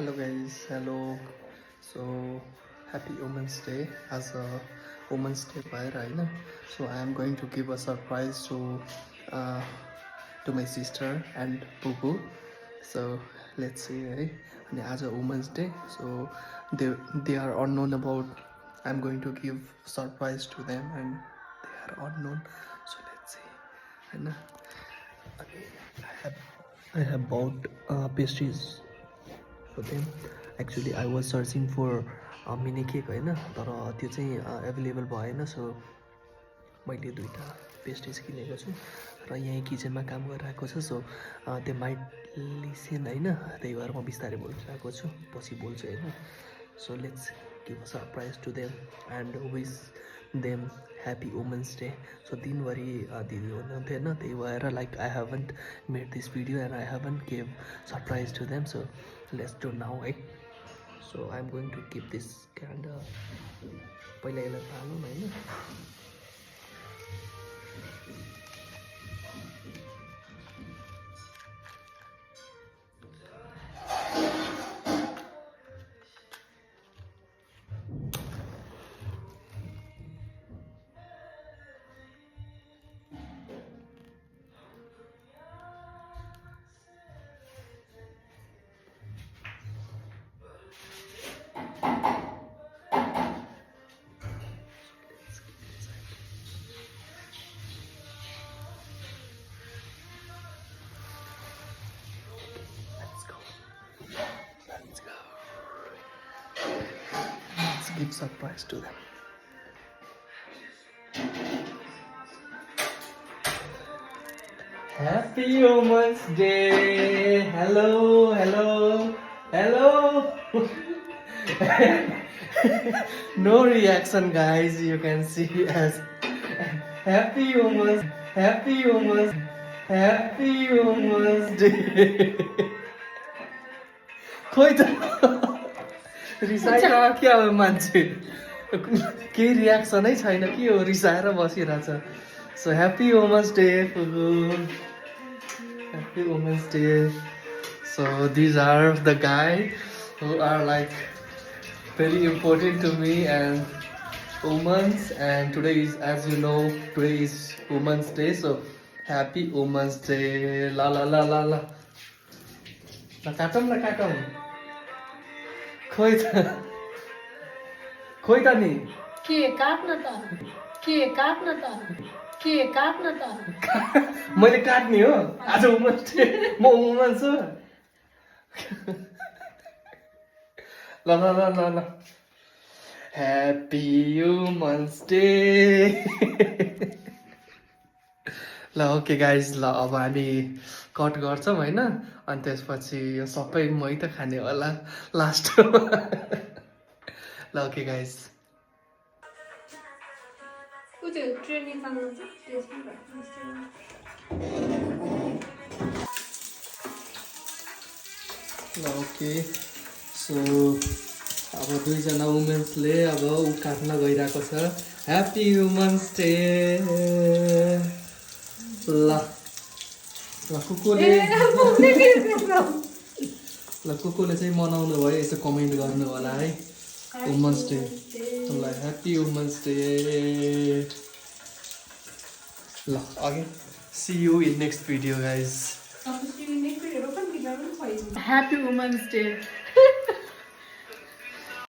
Hello guys, hello. So happy Women's Day as a Women's Day bhayera haina. So I am going to give a surprise uh, to my sister and Pupu. So let's see, right? And as a Women's Day, so they are unknown about. I'm going to give surprise to them and they are unknown. So let's see. And I have bought pastries for them. Actually I was searching for mini cake होइन तर त्यो चाहिँ available भएन. So मैले दुईवटा pastries किनेको छु र यहीँ किचनमा काम गरिरहेको छ. सो त्यो माइट लिसन होइन, त्यही भएर म बिस्तारै बोलिरहेको छु, पछि बोल्छु होइन. So let's give a surprise to them and wish them happy women's day. So दिनभरि दिदी हुनुहुन्थ्यो होइन, त्यही भएर like I haven't made this video and I haven't give surprise to them. So let's do now है. So I am going to keep this candle. पहिला यसलाई पालौँ होइन. Give surprise to them. Happy Women's Day. Hello, hello, hello. No reaction, guys. You can see as Happy Women's Day. खोइ त रिसाएर क्या हो मान्छे, केही रियाक्सनै छैन, के हो रिसाएर बसिरहेछ. सो ह्याप्पी वुमेन्स डे फुगु, happy women's day. So these are the guy who are like very important to me and women's. And today is, as you know, today is women's day. So happy women's day. ल ल ल ल ल ल काटौँ. खोइ त नि के काट्न त मैले काट्ने हो आज वुमेन्स डे. म वुमेन्स हो. ल ल ल ल ल ह्याप्पी वुमेन्स डे. ल ओके गाइज, ल अब हामी कट गर्छौँ होइन, अनि त्यसपछि यो सबै मै त खाने होला लास्टमा. ल ओके गाइज. ल ओके. सो अब दुईजना वुमेन्सले अब ऊ काट्न गइरहेको छ. Happy women's day. ल कुकुले चाहिँ मनाउनु भयो, यसो कमेन्ट गर्नु होला है. Women's day. ल ह्याप्पी वुमेन्स डे. ल अघि see you in next video guys. Happy women's day.